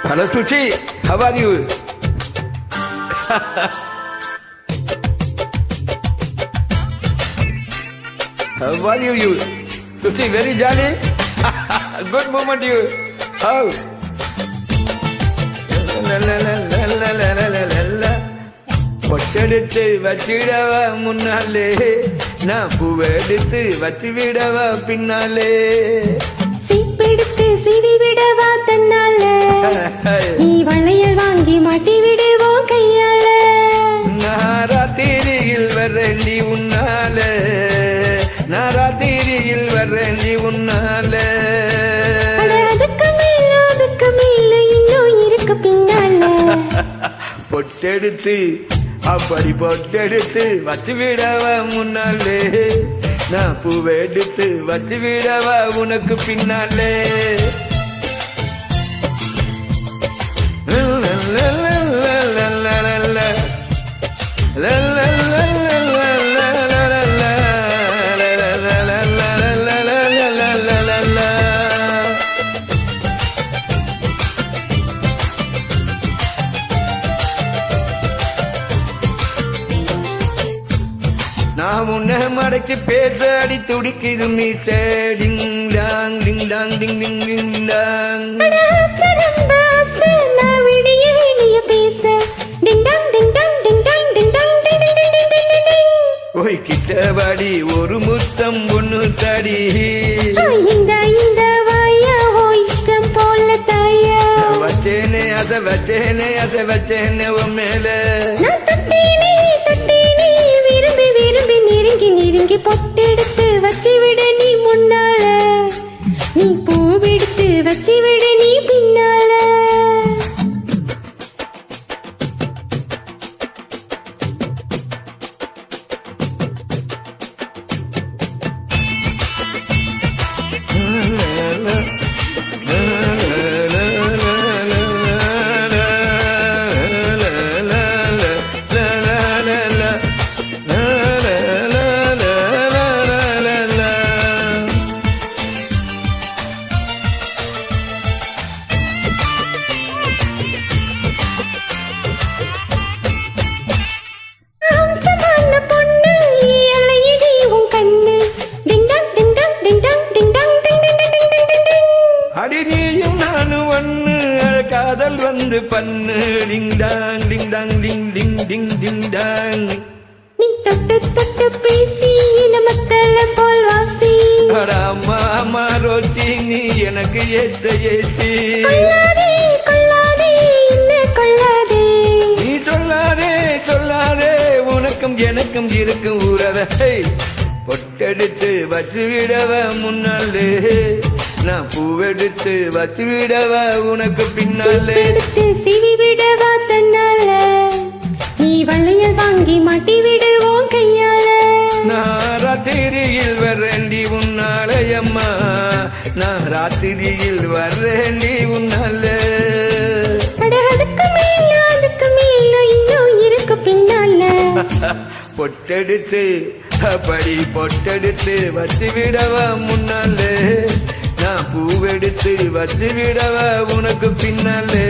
Hello, Suchi. How are you? How are you? Suchi, very jolly. Good moment, you. How? பொட்டெடுத்து வச்சிடவா முன்னாலே நான் பூவெடுத்து வச்சு விடவா பின்னாலே சீப்பெடுத்து சீவி விடவா தன்னால நீ வளையல் வாங்கி மாட்டி விடுவோம் கையால நாராத்திரியில் வரண்டி உன்னால நாராத்திரியில் வரண்டி உன்னால அதுக்கு மேல இன்னும் இருக்கு பின்னால பொட்டெடுத்து அப்படி பொட்டெடுத்து வச்சு விடவா முன்னாலே நான் பூவெடுத்து வச்சு விடவா உனக்கு பின்னாலே நான் உன்னை மடக்கி பேச அடி துடிக்குது மீச டிங் டாங் டிங் டாங் டிங் டிங் டிங் டாங் ஓய் கிட்டபடி ஒரு முத்தம் ஒண்ணு தடி இஷ்டம் போல தாயா வச்சேனே அசை வச்சேனே உன் மேல நெருங்கி பொட்டெடுத்து வச்சு விட நீ முன்னால நீ பூவெடுத்து வச்சு விட நீ பின்னால அடினியும் நானும் ஒண்ணு காதல் வந்து பண்ணு டிங் டாங் டிங் டாங் டிங் டிங் டிங் டிங் டாங் நீ தொட்டு பேசி நமக்கல்ல போல் வாசி அம்மா ரோச்சி நீ எனக்கு ஏத்த ஏச்சி நீ சொல்லாதே உனக்கும் எனக்கும் இருக்கும் உறவை பொட்டெடுத்து வச்சு விடவ முன்னாலே நான் பூவெடுத்து வச்சு விடவா உனக்கு பின்னாலே சிவி விடவா தன்னால நீ வளையல் வாங்கி மாட்டி விடுவோம் கையால நான் ராத்திரியில் வரேண்டி உன்னாலே அம்மா நான் ராத்திரியில் வரேண்டி உன்னாலே அதுக்கு மேல இன்னும் இருக்கு பின்னால பொட்டெடுத்து அப்படி பொட்டெடுத்து வச்சு விடவா முன்னாலே நான் பூவெடுத்து வச்சு விடவா உனக்கு பின்னாலே